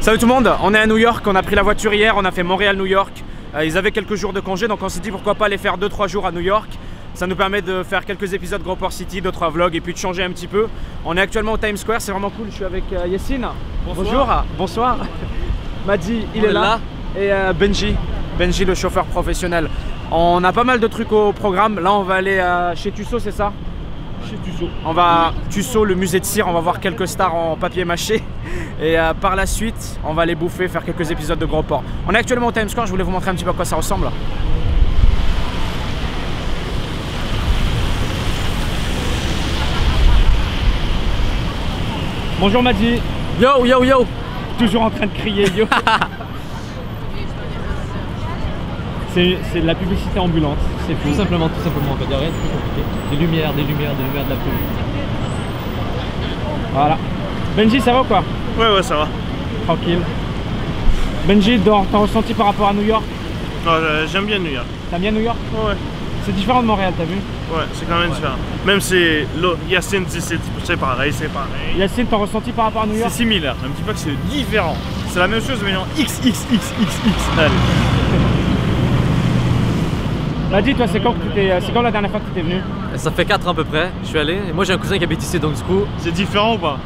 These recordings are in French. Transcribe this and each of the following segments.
Salut tout le monde, on est à New York, on a pris la voiture hier, on a fait Montréal-New York. Ils avaient quelques jours de congé, donc on s'est dit pourquoi pas aller faire 2-3 jours à New York. Ça nous permet de faire quelques épisodes Groundport City, 2-3 vlogs et puis de changer un petit peu. On est actuellement au Times Square, c'est vraiment cool, je suis avec Yassine. Bonjour. Bonsoir. Madji, il est là. Et Benji le chauffeur professionnel. On a pas mal de trucs au programme, là on va aller chez Tussaud, c'est ça? Chez Tussaud. On va Tussaud, le musée de cire, on va voir quelques stars en papier mâché. Et par la suite, on va aller bouffer, faire quelques épisodes de Groundport. On est actuellement au Times Square, je voulais vous montrer un petit peu à quoi ça ressemble. Bonjour Madji. Yo yo yo. Toujours en train de crier yo. C'est de la publicité ambulante, c'est fou. Tout simplement, en fait, il n'y a rien de plus compliqué. Des lumières, de la pub. Voilà. Benji, ça va ou quoi? Ouais, ça va. Tranquille. Benji, t'as ressenti par rapport à New York? Non, j'aime bien New York. T'aimes bien New York? Ouais. C'est différent de Montréal, t'as vu? Ouais, c'est quand même différent. Même si Yassine dit c'est pareil, Yassine, t'as ressenti par rapport à New York? C'est similaire, ne me dis pas que c'est différent. C'est la même chose, mais en XXXXXL. Vas-y, toi, c'est quand la dernière fois que tu étais venu? Ça fait 4 ans à peu près, je suis allé. Et moi j'ai un cousin qui habite ici, donc du coup... C'est différent ou pas?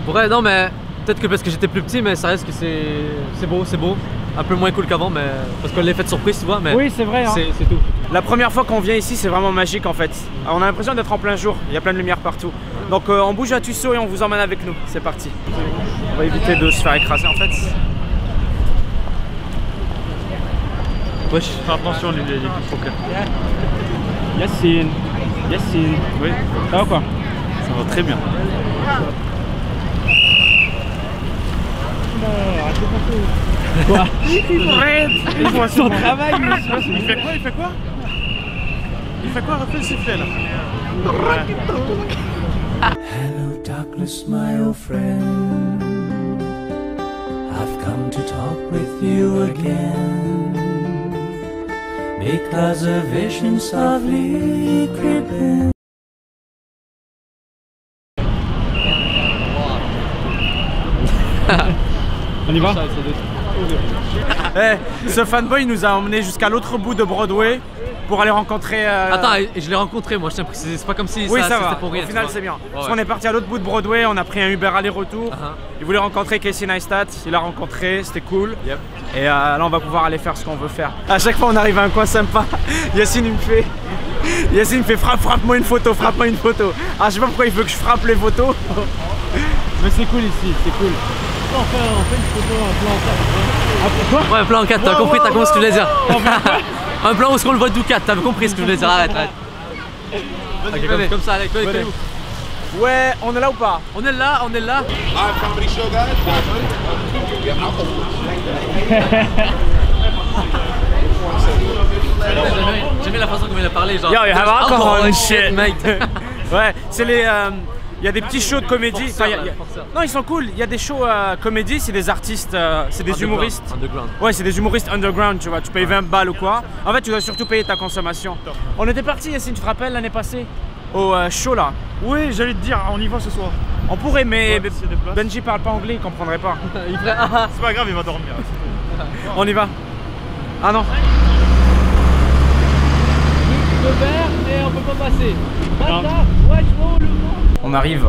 Ouais, non, mais peut-être que parce que j'étais plus petit, mais ça reste que c'est beau. Un peu moins cool qu'avant, mais parce qu'on l'effet de surprise, tu vois. Mais oui, c'est vrai. Hein. C'est tout. La première fois qu'on vient ici, c'est vraiment magique en fait. On a l'impression d'être en plein jour, il y a plein de lumière partout. Donc on bouge à Tussaud et on vous emmène avec nous. C'est parti. On va éviter de se faire écraser en fait. Wesh. Fais attention les pickpockets. Yassine. Oui. Ça va quoi? Ça va très bien. Quoi? Arrête! Il fait son travail, monsieur. Il fait quoi? Refais le sifflet là. Hello darkness my old friend, I've come to talk with you again, because a vision softly creeping. On y va? Ce fanboy nous a emmené jusqu'à l'autre bout de Broadway pour aller rencontrer... Attends, et je l'ai rencontré moi, c'est pas comme si oui, ça c'était va. pour rien. Au final c'est bien. Ouais, Parce qu'on est parti à l'autre bout de Broadway, on a pris un Uber aller-retour. Il voulait rencontrer Casey Neistat, il l'a rencontré, c'était cool. Yep. Et là on va pouvoir aller faire ce qu'on veut faire. À chaque fois on arrive à un coin sympa, Yassine il me fait frappe-moi une photo, frappe-moi une photo. Ah je sais pas pourquoi il veut que je frappe les photos. Mais c'est cool ici, c'est cool. On fait une photo, un plan 4. Ouais, un plan 4, t'as compris ce que je voulais dire. Un plan où on le voit d'où 4, t'as compris ce que je voulais dire, arrête. Okay, comme ça, allez, ouais, on est là ou pas? On est là. J'aime bien la façon qu'on vient de parler, genre. Yo, you have alcohol and shit, mate. Ouais, c'est les... Il y a des petits shows de comédie. Non, ils sont cool. Il y a des shows comédie, c'est des artistes, c'est des humoristes. Underground. Ouais, c'est des humoristes underground, tu vois. Tu payes 20 balles ou quoi. En fait, tu dois surtout payer ta consommation. On était parti, Yassine, tu te rappelles l'année passée? Au show là. Oui, j'allais te dire, on y va ce soir. On pourrait, mais Benji parle pas anglais, il comprendrait pas. C'est pas grave, il va dormir. On y va. Ah non. Le verre, mais on peut pas passer. On arrive.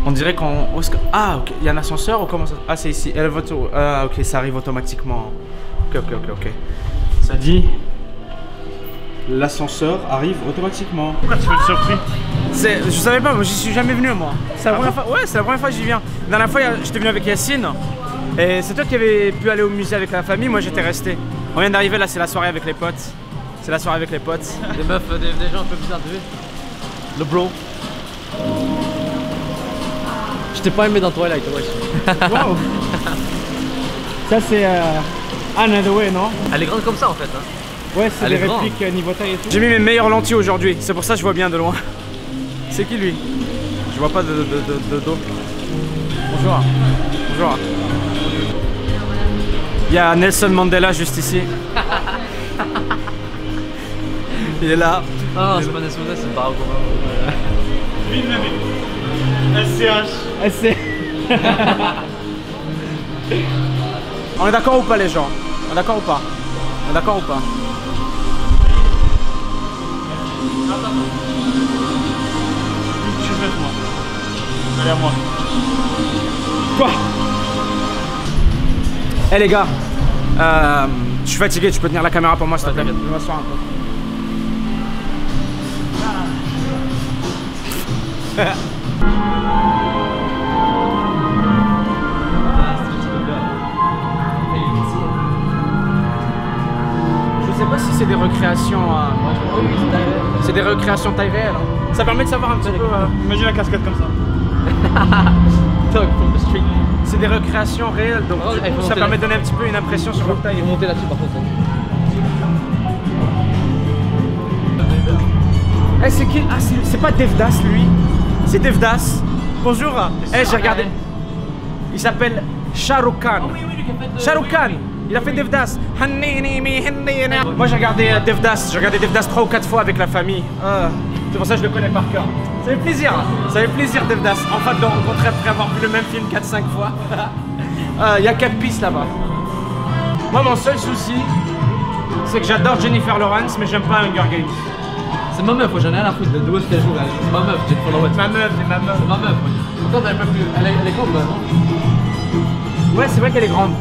On dirait qu'on... Ah, ok. Il y a un ascenseur ou comment ça... Ah, c'est ici. Ah, ok, ça arrive automatiquement. Ok. Ça dit... L'ascenseur arrive automatiquement. Pourquoi tu fais le surpris? Je savais pas, moi j'y suis jamais venu moi. C'est la première fois. Ouais, c'est la première fois que j'y viens. La dernière fois, j'étais venu avec Yassine. Et c'est toi qui avais pu aller au musée avec la famille, moi j'étais resté. On vient d'arriver là, c'est la soirée avec les potes. C'est la soirée avec les potes. Des meufs, des gens un peu bizarres, tu vois. Le bro. Je t'ai pas aimé dans Twilight, wesh. Wow. Ça c'est Another Way, non? Elle est grande comme ça en fait. Hein. Ouais, c'est des répliques niveau taille et tout. J'ai mis mes meilleures lentilles aujourd'hui, c'est pour ça que je vois bien de loin. C'est qui lui? Je vois pas de dos. Bonjour. Il y a Nelson Mandela juste ici. Il est là. Non, c'est pas Nelson Mandela, c'est Barack Obama. SCH. SC. On est d'accord ou pas les gens? On est d'accord ou pas? On est d'accord ou pas? Je suis fait moi. Allez à moi. Quoi? Eh les gars, je suis fatigué, tu peux tenir la caméra pour moi s'il te plaît? Je m'assois un peu. Je sais pas si c'est des recréations. C'est des recréations taille réelle. Hein. Ça permet de savoir un petit peu. Imagine la casquette comme ça. C'est des recréations réelles, donc du coup, ça permet de donner un petit peu une impression sur leur taille. Il faut monter là-dessus par contre. Eh, c'est qui? Ah, c'est pas Devdas lui. C'est Devdas. Bonjour. Eh, j'ai regardé. Il s'appelle Shah Rukh Khan. Shah Rukh Khan. Il a fait Devdas. Moi j'ai regardé Devdas. J'ai regardé Devdas 3 ou 4 fois avec la famille. C'est pour ça que je le connais par cœur. Ça fait plaisir. Ça fait plaisir Devdas. Enfin de le rencontrer après avoir vu le même film 4-5 fois. Il y a 4 pistes là-bas. Moi mon seul souci, c'est que j'adore Jennifer Lawrence, mais j'aime pas Hunger Games. C'est ma meuf, j'en ai rien à foutre de où est-ce qu'elle joue là. C'est ma meuf, Jennifer Lawrence. Ma meuf, c'est ma meuf. C'est ma meuf. Pourtant elle est pas plus. Elle est grande là, non? Ouais, c'est vrai qu'elle est grande.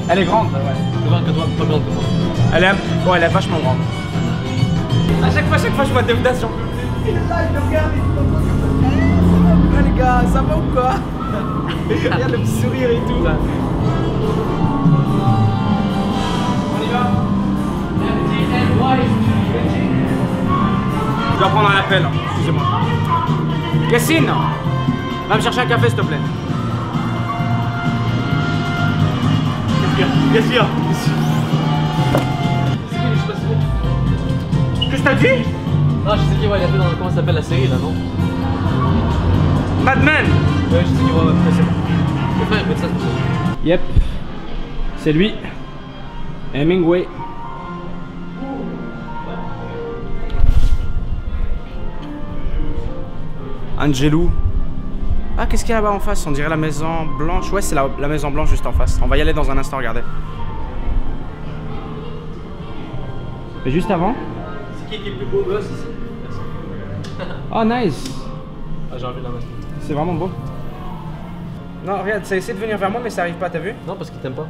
Elle est grande. Ouais. Pas grande que toi, pas grande que moi. Elle est, bon, elle est vachement grande. À chaque fois je vois Devdas, j'en peux plus. Il est là, il me regarde, il dit les gars, ça va ou quoi? Regarde le petit sourire et tout. On y va? Je dois prendre un appel, excusez-moi. Yassine, va me chercher un café s'il te plaît. Qu'est-ce qu'il y a? Qu'est-ce que je t'ai dit? Non, je sais qui, ouais, il a fait dans comment ça s'appelle la série là, non? Mad Men. Ouais, je sais qui, ouais, c'est bon. Le frère, il fait ça, c'est ça. Yep, c'est lui. Hemingway. Angelou. Ah, qu'est-ce qu'il y a là-bas en face? On dirait la Maison Blanche. Ouais, c'est la Maison Blanche juste en face. On va y aller dans un instant, regardez. Et juste avant. C'est qui est le plus beau gosse ici? Oh, nice. Ah, j'ai envie de la mettre. C'est vraiment beau. Non, regarde, ça essaie de venir vers moi, mais ça arrive pas, t'as vu? Non, parce qu'il t'aime pas.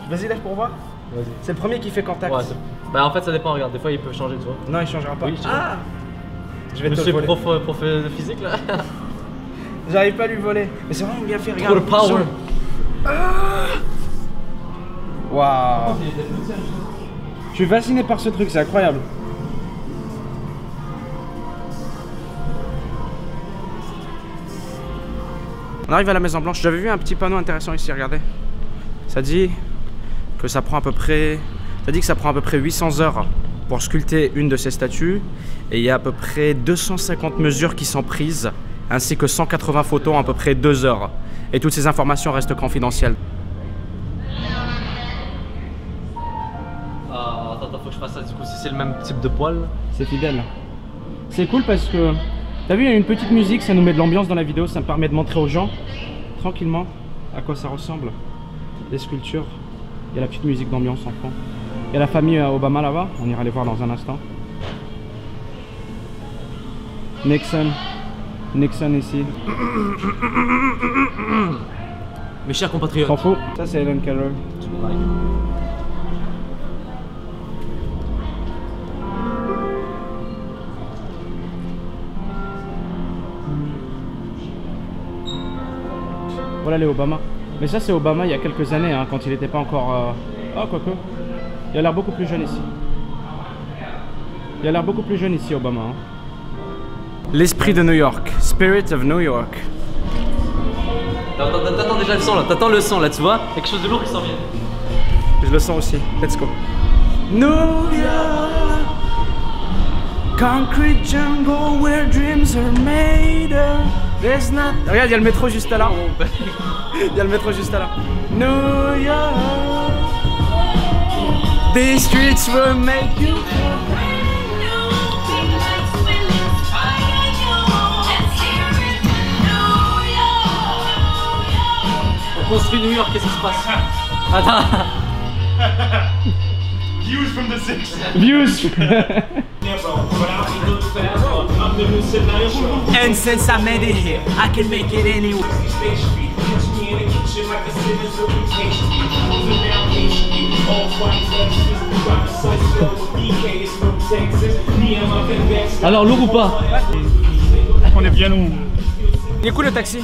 Vas-y, lève pour voir. Vas-y. C'est le premier qui fait contact. Ouais, bah en fait, ça dépend, regarde, des fois il peut changer, tu vois. Non, il changera pas. Oui, ah! Je vais te Monsieur le voler. prof de physique là. J'arrive pas à lui voler. Mais c'est vraiment bien fait, regarde. Trop de power. Waouh. Je suis fasciné par ce truc, c'est incroyable. On arrive à la Maison Blanche. J'avais vu un petit panneau intéressant ici, regardez. Ça dit que ça prend à peu près... Ça dit que ça prend à peu près 800 heures pour sculpter une de ces statues. Et il y a à peu près 250 mesures qui sont prises, ainsi que 180 photos en à peu près 2 heures. Et toutes ces informations restent confidentielles. Attends, faut que je fasse ça du coup, si c'est le même type de poil. C'est fidèle. C'est cool parce que, t'as vu, il y a une petite musique, ça nous met de l'ambiance dans la vidéo, ça me permet de montrer aux gens, tranquillement, à quoi ça ressemble. Les sculptures, il y a la petite musique d'ambiance en fond. Il y a la famille Obama là-bas, on ira les voir dans un instant. Nixon ici. Mes chers compatriotes. S'en fout. Ça c'est Helen Keller. Voilà les Obama. Mais ça c'est Obama il y a quelques années, hein, quand il n'était pas encore... Oh quoique. Il a l'air beaucoup plus jeune ici. Il a l'air beaucoup plus jeune ici Obama. Hein. L'esprit de New York. Spirit of New York. T'attends déjà le son là, t'attends le son là, tu vois? Quelque chose de lourd qui s'en vient. Je le sens aussi. Let's go. New York, concrete jungle where dreams are made of. There's not... Regarde, il y a le métro juste là. Il y a le métro juste là. New York, these streets will make you. construit New York, qu'est-ce qui se passe? Attends. Views from the six. Views. And since I made it here, I can make it anywhere. Alors, lourd ou pas? On est bien lourd. Il est cool le taxi.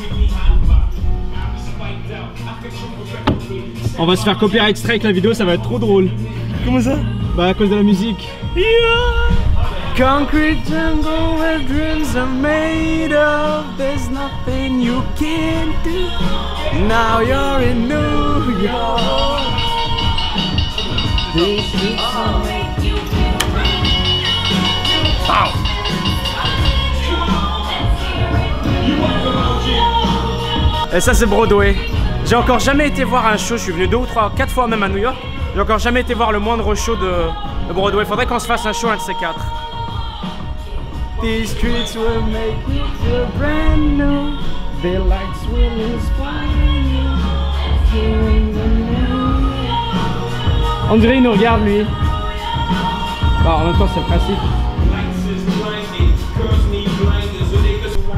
On va se faire copyright strike la vidéo, ça va être trop drôle. Comment ça? Bah à cause de la musique. Yeah. Concrete jungle where dreams are made of. There's nothing you can't do. Now you're in New York. Et ça c'est Broadway. J'ai encore jamais été voir un show, je suis venu 2 ou 3, 4 fois même à New York. J'ai encore jamais été voir le moindre show de Broadway. Faudrait qu'on se fasse un show, un de ces 4. These streets will make you feel brand new. Their lights will inspire you. On dirait il nous regarde lui. Bah, en même temps c'est le principe.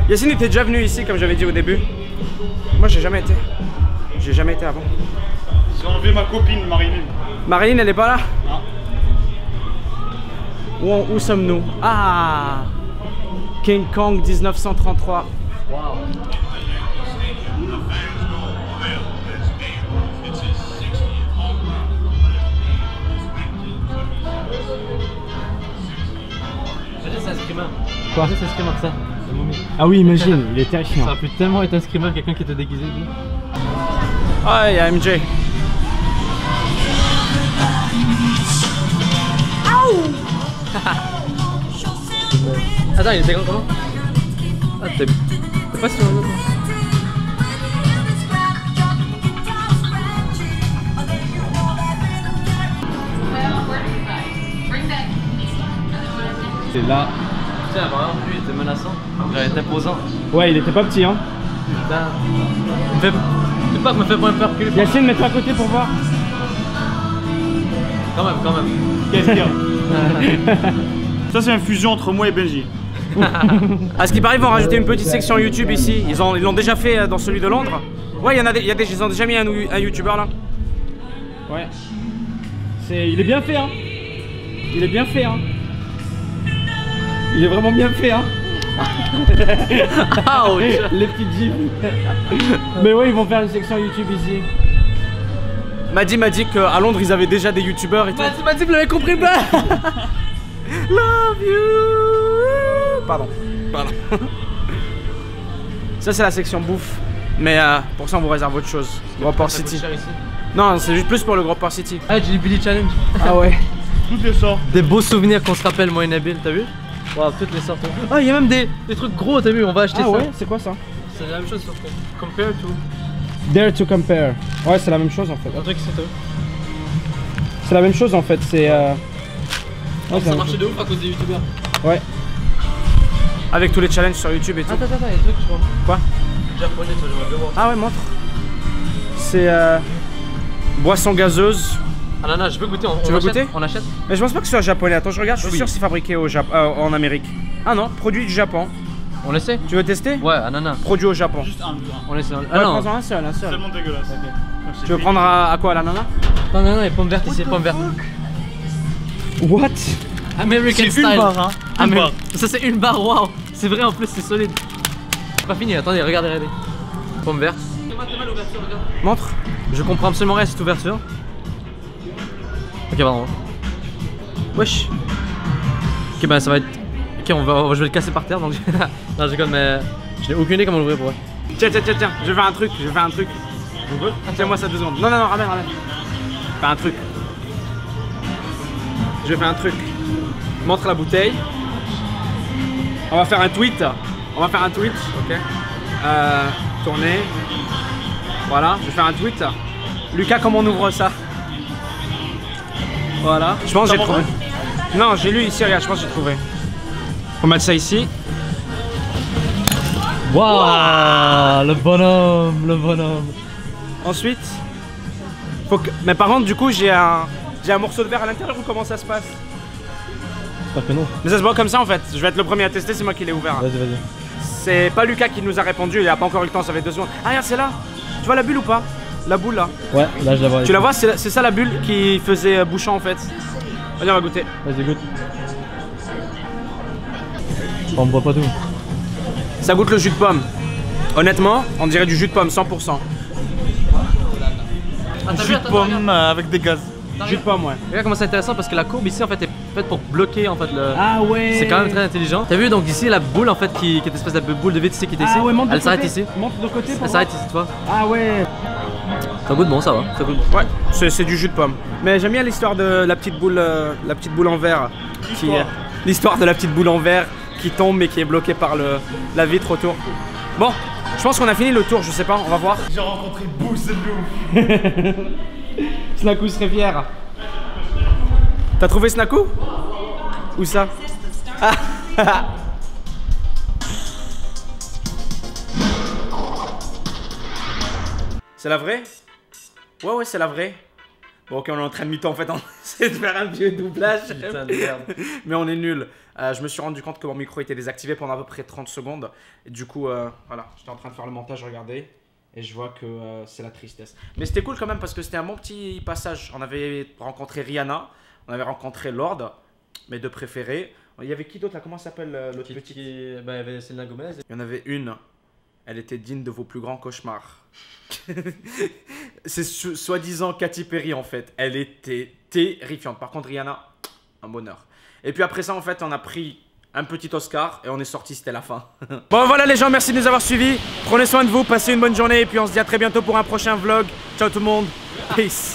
Yacine était déjà venu ici comme j'avais dit au début. Moi j'ai jamais été. J'ai jamais été avant. J'ai enlevé ma copine Marilyn. Marilyn elle est pas là? Non. Où sommes-nous? Ah, King Kong 1933. Wow. C'est un screamer. Quoi? C'est un screamer ça. La momie. Ah oui imagine, il est terrifiant. Ça aurait pu tellement être un screamer, quelqu'un qui était déguisé. Ah il y a MJ. Attends, il était grand comment? Ah t'es pas si loin. C'est là. Putain, vraiment, lui il était menaçant. Il était imposant. Ouais il était pas petit hein. Putain. Me fait moins peur que lui. Yacine mets-toi à côté pour voir. Quand même. Qu'est-ce qu'il y a? Ça c'est une fusion entre moi et Benji. À ce qui paraît ils vont rajouter une petite section YouTube ici. Ils l'ont déjà fait dans celui de Londres. Ouais ils ont déjà mis un YouTuber là. Ouais. Il est bien fait hein. Il est bien fait hein. Il est vraiment bien fait hein. Les petites gifles. Mais ouais ils vont faire une section YouTube ici. Madi m'a dit qu'à Londres ils avaient déjà des youtubeurs et tout. Madi, vous l'avez compris pas? Love you. Pardon. Ça c'est la section bouffe. Mais pour ça on vous réserve autre chose. Groport City. Non c'est juste plus pour le Groport City. Ah j'ai Billy Challenge. Ah ouais. Toutes les sortes. Des beaux souvenirs qu'on se rappelle moi et Nabil, t'as vu? Wow, toutes les sortes. Ah il y a même des trucs gros, t'as vu? On va acheter ça. Ah ouais, c'est quoi ça? C'est la même chose sur Compare to. Dare to compare. Ouais c'est la même chose en fait. Un truc c'est toi. C'est la même chose en fait, c'est ouais, Ça marchait de ouf à cause des youtubeurs. Ouais. Avec tous les challenges sur YouTube et tout. Attends, il y a des trucs je crois. Quoi? Japonais, toi j'aimerais bien voir. Ah ouais, montre. C'est boisson gazeuse. Ah non, je veux goûter. Tu veux goûter? On achète? Mais je pense pas que ce soit japonais. Attends, je regarde, je suis sûr que c'est fabriqué au en Amérique. Ah non, produit du Japon. On essaie? Tu veux tester? Ouais, ananas. Produit au Japon. Juste un. On essaie. Ah non, prends-en un seul. C'est tellement dégueulasse. Tu veux prendre à quoi, l'ananas? Non, les pommes vertes ici, pommes vertes. What? American C'est style. une barre, hein. Une barre. Ça c'est une barre, waouh. C'est vrai en plus, c'est solide. C'est pas fini, attendez, regardez. Pommes vertes. Montre. Je comprends absolument rien à cette ouverture. Ok, pardon. Wesh. Ok, bah ça va être. Ok, je vais le casser par terre donc. Non, je déconne, mais je n'ai aucune idée comment l'ouvrir pour vrai. Tiens, je vais faire un truc. Tiens-moi ça 2 secondes. Non, ramène. Fais un truc. Je vais faire un truc. Montre la bouteille. On va faire un tweet. Ok. Tourner. Voilà, je vais faire un tweet. Lucas, comment on ouvre ça? Voilà. Je pense que j'ai trouvé. Non, j'ai lu ici, regarde, je pense que j'ai trouvé. On va mettre ça ici. Waouh, le bonhomme. Ensuite, faut que... Mais par contre, du coup, j'ai un morceau de verre à l'intérieur ou comment ça se passe? J'espère que non. Mais ça se boit comme ça en fait. Je vais être le premier à tester, c'est moi qui l'ai ouvert. Vas-y, vas-y. C'est pas Lucas qui nous a répondu, il a pas encore eu le temps, ça fait 2 secondes. Ah regarde, c'est là. Tu vois la bulle ou pas? La boule là. Ouais, là je la vois. Tu la vois, c'est ça la bulle qui faisait bouchon en fait. Vas-y, on va goûter. Vas-y, goûte. On me boit pas tout. Ça goûte le jus de pomme. Honnêtement, on dirait du jus de pomme 100%. Jus de pomme avec des gaz. Jus de pomme, ouais. Regarde comment c'est intéressant parce que la courbe ici en fait est faite pour bloquer en fait le. Ah ouais. C'est quand même très intelligent. T'as vu donc ici la boule en fait qui est une espèce de boule de vide ici qui était ici. Ah ouais, monte de elle s'arrête côté. ici. Monte de côté pour Elle s'arrête ici, tu vois. Ah ouais. Ça goûte bon, ça va. Ça goûte. Ouais, c'est du jus de pomme. Mais j'aime bien l'histoire de la petite boule en verre. L'histoire de la petite boule en verre qui tombe mais qui est bloquée par la vitre autour. Bon, je pense qu'on a fini le tour, je sais pas, on va voir. J'ai rencontré Boost the Blue. Snaku serait fier. T'as trouvé Snaku? Où ça? Ah. C'est la vraie? Ouais, c'est la vraie. Bon, ok, on est en train de mi-temps en fait, on essaie de faire un vieux doublage. Putain de merde. Mais on est nul. Je me suis rendu compte que mon micro était désactivé pendant à peu près 30 secondes. Et du coup, voilà, j'étais en train de faire le montage, regardez. Et je vois que c'est la tristesse. Mais c'était cool quand même parce que c'était un bon petit passage. On avait rencontré Rihanna, on avait rencontré Lord, mes 2 préférés. Il y avait qui d'autre là? Comment s'appelle l'autre petite? Bah, il y avait Selena Gomez. Il y en avait une. Elle était digne de vos plus grands cauchemars. C'est soi-disant Katy Perry en fait. Elle était terrifiante. Par contre Rihanna, un bonheur. Et puis après ça en fait on a pris un petit Oscar et on est sorti, c'était la fin. Bon voilà les gens, merci de nous avoir suivis. Prenez soin de vous, passez une bonne journée et puis on se dit à très bientôt pour un prochain vlog. Ciao tout le monde. Peace.